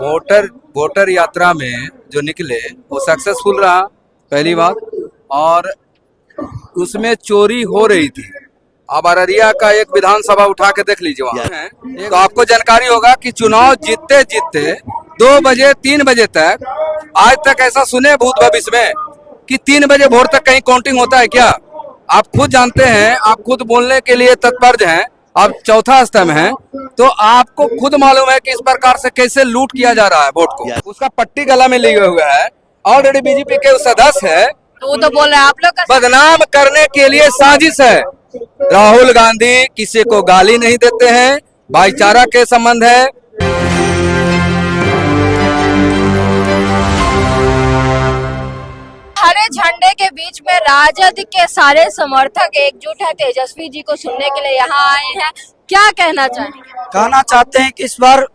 Voter voter यात्रा में जो निकले वो सक्सेसफुल रहा, पहली बात। और उसमें चोरी हो रही थी। अब अररिया का एक विधानसभा उठा के देख लीजिए, वहाँ है तो आपको जानकारी होगा कि चुनाव जीतते जीतते 2 बजे 3 बजे तक, आज तक ऐसा सुने भूत भविष्य में कि 3 बजे भोर तक कहीं काउंटिंग होता है क्या? आप खुद जानते हैं, आप खुद बोलने के लिए तत्पर हैं, आप चौथा स्तंभ हैं, तो आपको खुद मालूम है कि इस प्रकार से कैसे लूट किया जा रहा है वोट को। उसका पट्टी गला में लिया हुआ है, ऑलरेडी बीजेपी के सदस्य है, तो वो तो बोल रहे हैं आप लोग का बदनाम करने के लिए साजिश है। राहुल गांधी किसी को गाली नहीं देते हैं, भाईचारा के संबंध है। हरे झंडे के बीच में राजद के सारे समर्थक एकजुट है, तेजस्वी जी को सुनने के लिए यहाँ आए हैं। क्या कहना चाहेंगे? कहना चाहते हैं कि इस बार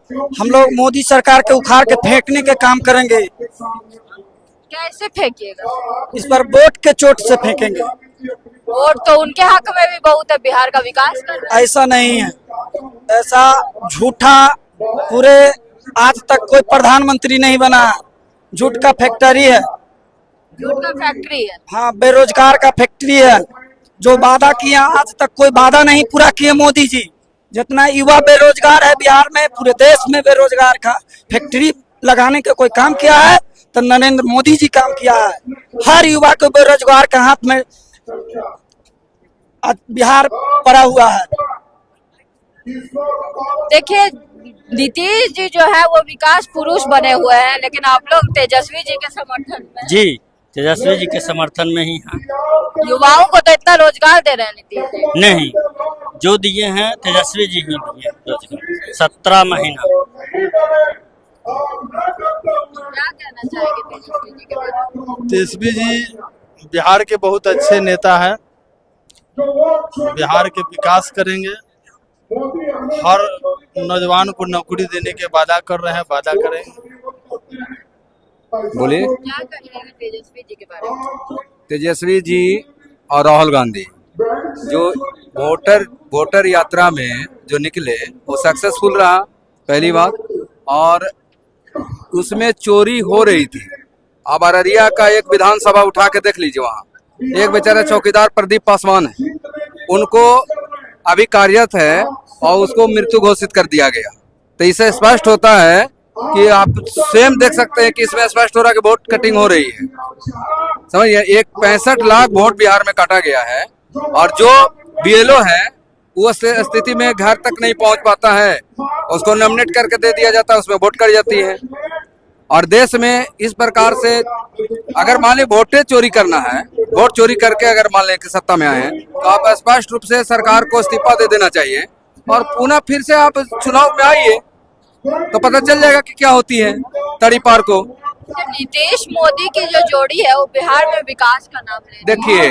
हम लोग मोदी सरकार के उखाड़ के फेंकने के काम करेंगे। कैसे फेंकिएगा? इस बार वोट के चोट से फेंकेंगे। वोट तो उनके हक में भी बहुत है, बिहार का विकास कर रहे हैं। ऐसा नहीं है, ऐसा झूठा, पूरे आज तक कोई प्रधानमंत्री नहीं बना, झूठ का फैक्ट्री है। झूठ का फैक्ट्री है। हाँ, बेरोजगार का फैक्ट्री है। जो वादा किया आज तक कोई वादा नहीं पूरा किए मोदी जी। जितना युवा बेरोजगार है बिहार में, पूरे देश में बेरोजगार का फैक्ट्री लगाने का कोई काम किया है तो नरेंद्र मोदी जी काम किया है। हर युवा को बेरोजगार के हाथ में आज बिहार पड़ा हुआ है। देखिए, नीतीश जी जो है वो विकास पुरुष बने हुए हैं, लेकिन आप लोग तेजस्वी जी के समर्थन में। जी, तेजस्वी जी के समर्थन में ही हैं। युवाओं को तो इतना रोजगार दे रहे हैं नीतीश जी। नहीं, जो दिए हैं तेजस्वी जी ही दिए रोजगार, 17 महीना। क्या कहना चाहेंगे तेजस्वी जी के बारे में? तेजस्वी जी बिहार के बहुत अच्छे नेता हैं, बिहार के विकास करेंगे, हर नौजवान को नौकरी देने के वादा कर रहे हैं, वादा करेंगे। बोलिए। क्या कहेंगे तेजस्वी जी के बारे में? तेजस्वी जी और राहुल गांधी जो वोटर यात्रा में जो निकले वो सक्सेसफुल रहा, पहली बात। और उसमें चोरी हो रही थी। अब अररिया का एक विधानसभा उठा के देख लीजिए, वहाँ एक बेचारा चौकीदार प्रदीप पासवान है, उनको अभी कार्यरत है और उसको मृत्यु घोषित कर दिया गया। तो इससे स्पष्ट होता है कि आप स्वयं देख सकते हैं कि इसमें स्पष्ट हो रहा है कि वोट कटिंग हो रही है। समझिए, एक 65 लाख वोट बिहार में काटा गया है और जो बीएलओ है वो स्थिति में घर तक नहीं पहुंच पाता है, उसको नॉमिनेट करके दे दिया जाता है, उसमें वोट कट जाती है। और देश में इस प्रकार से अगर मान ली वोटें चोरी करना है, वोट चोरी करके अगर मान लें कि सत्ता में आए हैं, तो आप स्पष्ट रूप से सरकार को इस्तीफा दे देना चाहिए और पुनः फिर से आप चुनाव में आइए, तो पता चल जाएगा कि क्या होती है तड़ी पार को। नीतीश मोदी की जो जोड़ी है वो बिहार में विकास का नाम ले। देखिए,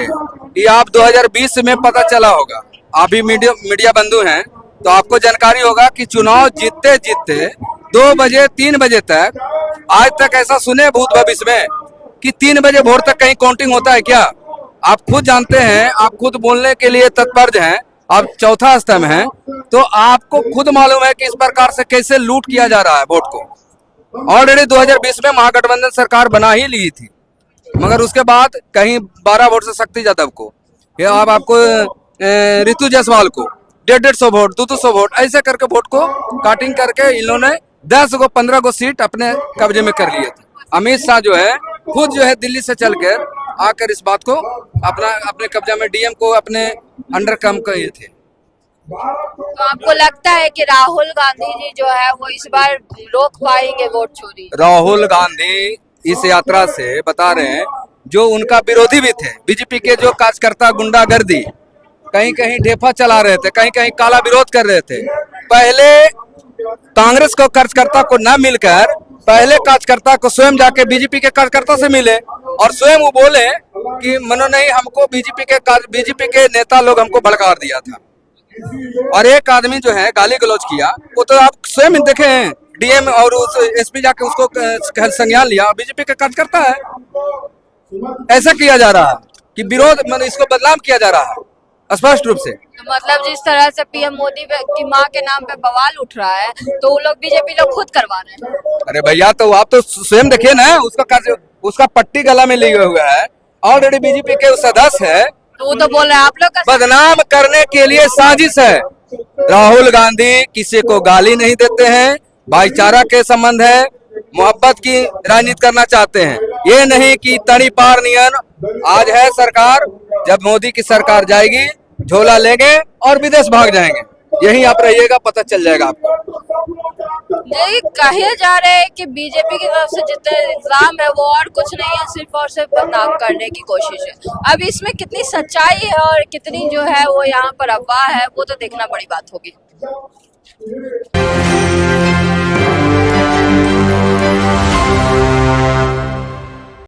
ये आप 2020 में पता चला होगा, आप भी मीडिया बंधु हैं तो आपको जानकारी होगा कि चुनाव जीतते जीतते 2 बजे 3 बजे तक, आज तक ऐसा सुने भूत भविष्य में कि 3 बजे भोर तक कहीं काउंटिंग होता है क्या? आप खुद जानते हैं, आप खुद बोलने के लिए तत्पर हैं, आप चौथा स्तंभ हैं, तो आपको खुद मालूम है कि इस प्रकार से कैसे लूट किया जा रहा है वोट को। ऑलरेडी 2020 में महागठबंधन सरकार बना ही ली थी, मगर उसके बाद कहीं 12 वोट से शक्ति यादव को, या अब आपको ऋतु जायसवाल को 150 वोट 200 वोट ऐसे करके वोट को काटिंग करके इन्होंने 10 को 15 को सीट अपने कब्जे में कर लिए थे। अमित शाह जो है खुद जो है दिल्ली से चलकर आकर इस बात को अपने कब्जा में, डीएम को अपने अंडर काम किए थे। तो आपको लगता है कि राहुल गांधी जी जो है वो इस बार रोक पाएंगे वोट चोरी? राहुल गांधी इस यात्रा से बता रहे हैं, जो उनका विरोधी भी थे, बीजेपी के जो कार्यकर्ता गुंडागर्दी कहीं कहीं ढेफा चला रहे थे, कहीं कहीं काला विरोध कर रहे थे, पहले कांग्रेस को कार्यकर्ता को न मिलकर पहले कार्यकर्ता को स्वयं जाके बीजेपी के कार्यकर्ता से मिले और स्वयं वो बोले कि मनो नहीं, हमको बीजेपी के नेता लोग हमको भड़का दिया था। और एक आदमी जो है गाली गलौज किया, वो तो आप स्वयं देखे हैं, डीएम और उस एसपी जाके उसको संज्ञान लिया, बीजेपी का कार्यकर्ता है। ऐसा किया जा रहा है कि विरोध, मतलब इसको बदनाम किया जा रहा है। स्पष्ट रूप से। तो मतलब जिस तरह से पीएम मोदी की माँ के नाम पे बवाल उठ रहा है तो वो लोग बीजेपी लोग खुद करवा रहे हैं। अरे भैया तो आप तो स्वयं देखिए ना, उसका पट्टी गला में लिया हुआ है, ऑलरेडी बीजेपी के सदस्य है, तो वो तो बोल रहे हैं आप लोग का बदनाम करने के लिए साजिश है। राहुल गांधी किसी को गाली नहीं देते हैं, भाईचारा के संबंध है, मोहब्बत की राजनीति करना चाहते हैं। ये नहीं कि तड़ी पार नियन आज है सरकार, जब मोदी की सरकार जाएगी झोला लेंगे और विदेश भाग जाएंगे। यही आप रहिएगा, पता चल जाएगा आपको। ये कहे जा रहे हैं कि बीजेपी की तरफ से जितने इल्जाम है वो और कुछ नहीं है, सिर्फ और सिर्फ बदनाम करने की कोशिश है। अब इसमें कितनी सच्चाई है और कितनी जो है वो यहाँ पर अफवाह है, वो तो देखना बड़ी बात होगी।